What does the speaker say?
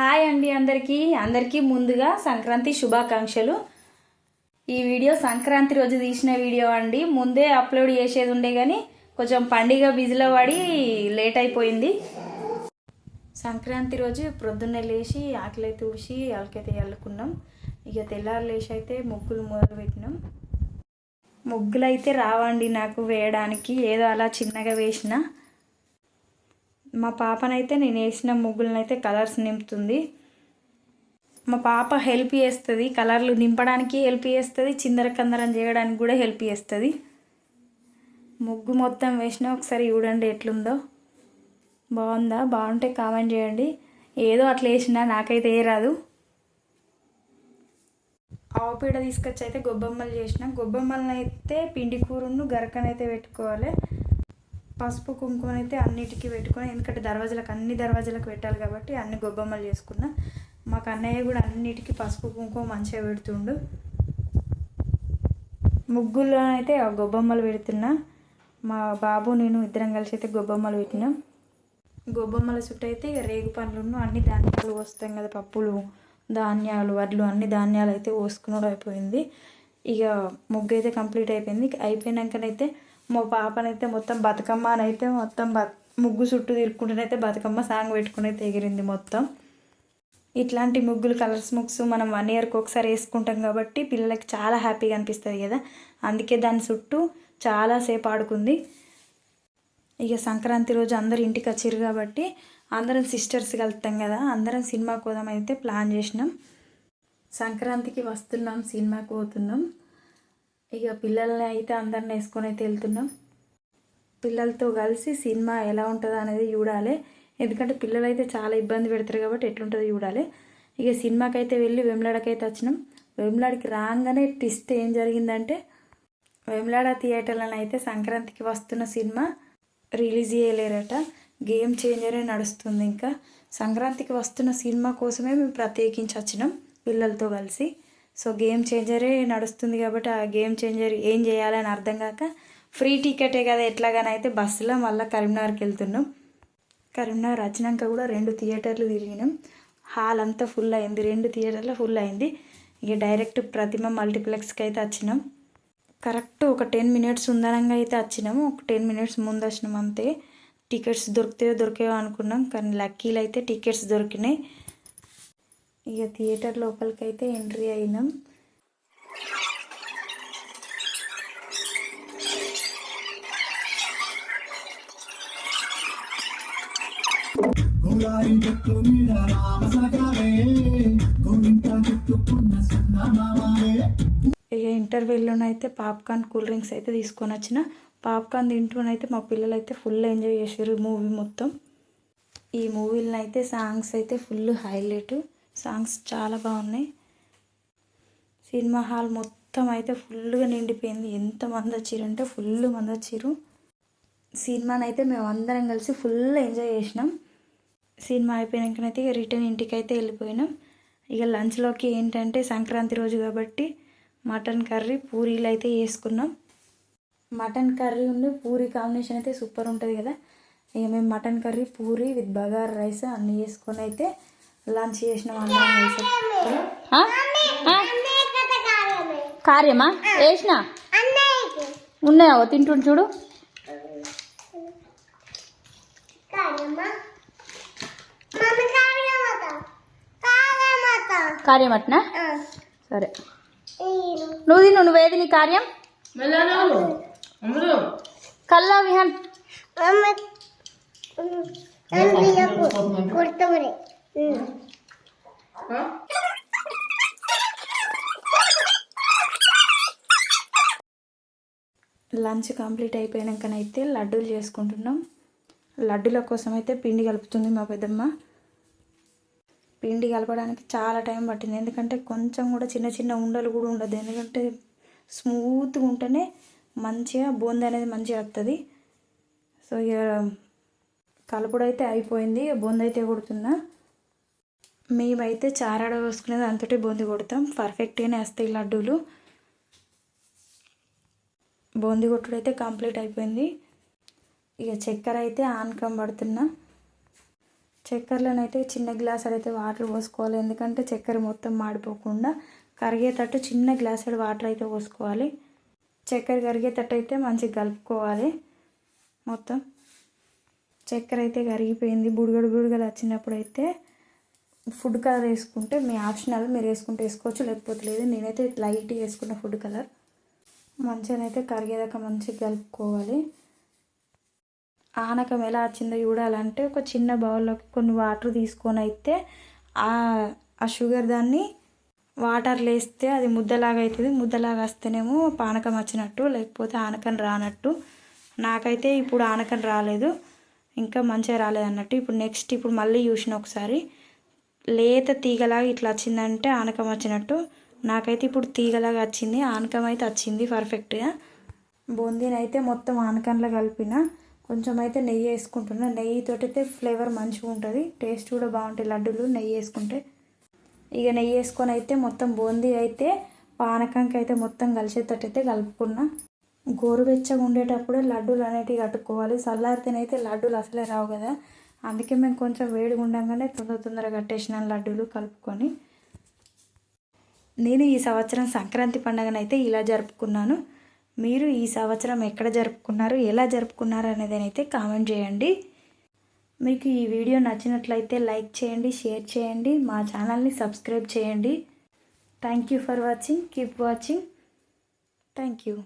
Hi అండి అందరికీ ముందుగా సంక్రాంతి శుభాకాంక్షలు. ఈ వీడియో సంక్రాంతి రోజు తీసిన వీడియో అండి. ముందే అప్లోడ్ చేసేది ఉండే కానీ కొంచెం పండుగ బిజీలో పడి లేట్ అయిపోయింది. సంక్రాంతి రోజు ప్రొద్దున్నే లేచి ఆకలైతే ఊసి అలకైతే చల్లుకున్నాం. ఇక తెల్లారు లేచి అయితే ముగ్గులు మొదలుపెట్టినాం. ముగ్గులు అయితే రావండి నాకు వేయడానికి, ఏదో అలా చిన్నగా వేసిన. మా పాపనైతే నేను వేసిన ముగ్గులనైతే కలర్స్ నింపుతుంది. మా పాప హెల్ప్ చేస్తుంది, కలర్లు నింపడానికి హెల్ప్ చేస్తుంది, చిందరకందరం చేయడానికి కూడా హెల్ప్ చేస్తుంది. ముగ్గు మొత్తం వేసిన ఒకసారి చూడండి ఎట్లుందో. బాగుందా? బాగుంటే కామెంట్ చేయండి. ఏదో అట్లా వేసినా, నాకైతే ఏ రాదు. ఆవుపీడ తీసుకొచ్చి అయితే గొబ్బమ్మలు చేసిన. గొబ్బమ్మలను అయితే పిండి కూరను గరకనైతే పెట్టుకోవాలి. పసుపు కుంకుమ అయితే అన్నిటికీ పెట్టుకొని, ఎందుకంటే అన్ని దర్వాజాలకు పెట్టాలి కాబట్టి అన్ని గొబ్బమ్మలు చేసుకున్నా. మాకు అన్నయ్య కూడా అన్నిటికీ పసుపు కుంకుమ మంచిగా పెడుతుండు. ముగ్గుల్లో అయితే గొబ్బమ్మలు పెడుతున్నా. మా బాబు నేను ఇద్దరం కలిసి అయితే గొబ్బమ్మలు పెట్టినాం. గొబ్బమ్మల చుట్టూ అయితే ఇక రేగు పండ్లను అన్ని ధాన్యాలు పోస్తాం కదా, పప్పులు, ధాన్యాలు, వడ్లు, అన్ని ధాన్యాలు అయితే పోసుకున్నాడు. అయిపోయింది. ఇక ముగ్గు అయితే కంప్లీట్ అయిపోయింది. అయిపోయినాకనైతే మా పాపనైతే మొత్తం బతుకమ్మ అని అయితే మొత్తం ముగ్గు చుట్టూ తిరుక్కుంటూనైతే బతుకమ్మ సాంగ్ పెట్టుకుని అయితే ఎగిరింది మొత్తం. ఇట్లాంటి ముగ్గులు, కలర్స్ ముగ్స్ మనం 1 ఇయర్కి ఒకసారి వేసుకుంటాం కాబట్టి పిల్లలకి చాలా హ్యాపీగా అనిపిస్తుంది కదా. అందుకే దాని చుట్టూ చాలాసేపు ఆడుకుంది. ఇక సంక్రాంతి రోజు అందరు ఇంటికి వచ్చారు కాబట్టి అందరం సిస్టర్స్ కలుస్తాం కదా, అందరం సినిమాకి పోదామైతే ప్లాన్ చేసినాం. సంక్రాంతికి వస్తున్నాం, సినిమాకి పోతున్నాం. ఇక పిల్లల్ని అయితే అందరిని వేసుకొని అయితే వెళ్తున్నాం. పిల్లలతో కలిసి సినిమా ఎలా ఉంటుందో అనేది చూడాలి. ఎందుకంటే పిల్లలు అయితే చాలా ఇబ్బంది పెడతారు కాబట్టి ఎట్లుంటుందో చూడాలి. ఇక సినిమాకి అయితే వెళ్ళి వేములవాడకైతే వచ్చినాం. వేములవాడకి రాగానే ట్విస్ట్ ఏం జరిగిందంటే, వేములవాడ థియేటర్లను అయితే సంక్రాంతికి వస్తున్న సినిమా రిలీజ్ చేయలేరట. గేమ్ చేంజరే నడుస్తుంది. ఇంకా సంక్రాంతికి వస్తున్న సినిమా కోసమే మేము ప్రత్యేకించి వచ్చినాం పిల్లలతో కలిసి. సో గేమ్ చేంజరే నడుస్తుంది కాబట్టి ఆ గేమ్ చేంజర్ ఏం చేయాలని అర్థం కాక, ఫ్రీ టికెటే కదా ఎట్లాగానైతే బస్సులో మళ్ళీ కరీంనగర్కి వెళ్తున్నాం. కరీంనగర్ వచ్చినాక కూడా 2 థియేటర్లు తిరిగినాం. హాల్ అంతా ఫుల్ అయింది, 2 థియేటర్లో ఫుల్ అయింది. ఇక డైరెక్ట్ ప్రతిమ మల్టీప్లెక్స్కి అయితే వచ్చినాం. కరెక్ట్ ఒక 10 మినిట్స్ ఉందనంగా అయితే వచ్చినాము. ఒక 10 మినిట్స్ ముందు వచ్చినాం అంతే. టికెట్స్ దొరికాయో అనుకున్నాం, కానీ లక్కీలు అయితే టికెట్స్ దొరికినాయి. ఇక థియేటర్ లోపలికి అయితే ఎంట్రీ అయినాం. ఇక ఇంటర్వెల్లోనైతే పాప్కార్న్, కూల్ డ్రింక్స్ అయితే తీసుకొని వచ్చిన. పాప్కార్న్ తింటూనైతే మా పిల్లలు అయితే ఫుల్ ఎంజాయ్ చేశారు మూవీ మొత్తం. ఈ మూవీలో అయితే సాంగ్స్ అయితే ఫుల్ హైలైట్. సాంగ్స్ చాలా బాగున్నాయి. సినిమా హాల్ మొత్తం అయితే ఫుల్గా నిండిపోయింది. ఎంతమంది వచ్చిరంటే ఫుల్ మంది వచ్చిర్రు. సినిమానైతే మేము అందరం కలిసి ఫుల్ ఎంజాయ్ చేసినాం. సినిమా అయిపోయాకనైతే ఇక రిటర్న్ ఇంటికి అయితే వెళ్ళిపోయినాం. ఇక లంచ్లోకి ఏంటంటే సంక్రాంతి రోజు కాబట్టి మటన్ కర్రీ, పూరీలు అయితే వేసుకున్నాం. మటన్ కర్రీ ఉంది పూరీ కాంబినేషన్ అయితే సూపర్ ఉంటుంది కదా. ఇక మేము mutton curry, Puri with bagara rice అన్నీ వేసుకొని అయితే లంచ్ చేసినాం అందరం కలిసి. కార్యమా వేసిన ఉన్నాయా తింటుండు చూడు. కార్యమట్నా? సరే నువ్వు తిను. నువ్వేది నీ కార్యం? కల్లా విహాన్ లంచ్ కంప్లీట్ అయిపోయాకనైతే లడ్డూలు చేసుకుంటున్నాం. లడ్డూల కోసం అయితే పిండి కలుపుతుంది మా పెద్దమ్మ. పిండి కలపడానికి చాలా టైం పట్టింది, ఎందుకంటే కొంచెం కూడా చిన్న చిన్న ఉండలు కూడా ఉండదు. ఎందుకంటే స్మూత్గా ఉంటేనే మంచిగా బూందీ అనేది మంచిగా వస్తుంది. సో ఇక కలుపుడు అయితే అయిపోయింది. బూందీ అయితే కొడుతున్నా. మేమైతే చారాడ వేసుకునేది అంతటి బూందీ కొడతాం. పర్ఫెక్ట్గానే వస్తాయి లడ్డూలు. బూందీ కొట్టుడు అయితే కంప్లీట్ అయిపోయింది. ఇక చక్కెర అయితే ఆనకం పడుతున్నా. చక్కెరలోనైతే చిన్న గ్లాసులు అయితే వాటర్ పోసుకోవాలి, ఎందుకంటే చక్కెర మొత్తం మాడిపోకుండా కరిగేటట్టు చిన్న గ్లాసుడు వాటర్ అయితే పోసుకోవాలి. చక్కెర కరిగేటట్టు అయితే మంచిగా కలుపుకోవాలి. మొత్తం చక్కెర అయితే కరిగిపోయింది. బుడగలు వచ్చినప్పుడు అయితే ఫుడ్ కలర్ వేసుకుంటే మీ ఆప్షనల్, మీరు వేసుకుంటే వేసుకోవచ్చు, లేకపోతే లేదు. నేనైతే లైట్గా వేసుకున్న ఫుడ్ కలర్. మంచిగా అయితే కరిగేదాకా మంచిగా కలుపుకోవాలి. ఆనకం ఎలా వచ్చిందో చూడాలంటే ఒక చిన్న బౌల్లోకి కొన్ని వాటర్ తీసుకొని అయితే ఆ షుగర్ దాన్ని వాటర్లో వేస్తే అది ముద్దలాగా అవుతుంది. ముద్దలాగా వస్తేనేమో పానకం వచ్చినట్టు, లేకపోతే ఆనకం రానట్టు. నాకైతే ఇప్పుడు ఆనకం రాలేదు, ఇంకా మంచిగా రాలేదు అన్నట్టు. ఇప్పుడు మళ్ళీ చూసిన ఒకసారి లేత తీగలాగా ఇట్లా వచ్చిందంటే ఆనకం వచ్చినట్టు. నాకైతే ఇప్పుడు తీగలాగా వచ్చింది, ఆనకం అయితే వచ్చింది పర్ఫెక్ట్గా. బూందీని అయితే మొత్తం ఆనకంలో కలిపిన. కొంచెం అయితే నెయ్యి వేసుకుంటున్నా. నెయ్యితోటి అయితే ఫ్లేవర్ మంచిగా ఉంటుంది, టేస్ట్ కూడా బాగుంటాయి లడ్డూలు నెయ్యి వేసుకుంటే. ఇక నెయ్యి వేసుకొని అయితే మొత్తం బూందీ అయితే పానకంకి అయితే మొత్తం కలిసేటట్టు అయితే కలుపుకున్నా. గోరువెచ్చగా ఉండేటప్పుడే లడ్డూలు అనేటివి కట్టుకోవాలి, చల్లారితేనైతే లడ్డూలు అసలే రావు కదా. అందుకే మేము కొంచెం వేడిగా ఉండగానే తొందరగా కట్టేసిన లడ్డూలు కలుపుకొని. నేను ఈ సంవత్సరం సంక్రాంతి పండుగనైతే ఇలా జరుపుకున్నాను. మీరు ఈ సంవత్సరం ఎక్కడ జరుపుకున్నారు, ఎలా జరుపుకున్నారు అనేది అయితే కామెంట్ చేయండి. మీకు ఈ వీడియో నచ్చినట్లయితే లైక్ చేయండి, షేర్ చేయండి, మా ఛానల్ని సబ్స్క్రైబ్ చేయండి. Thank you for watching. Keep watching. Thank you.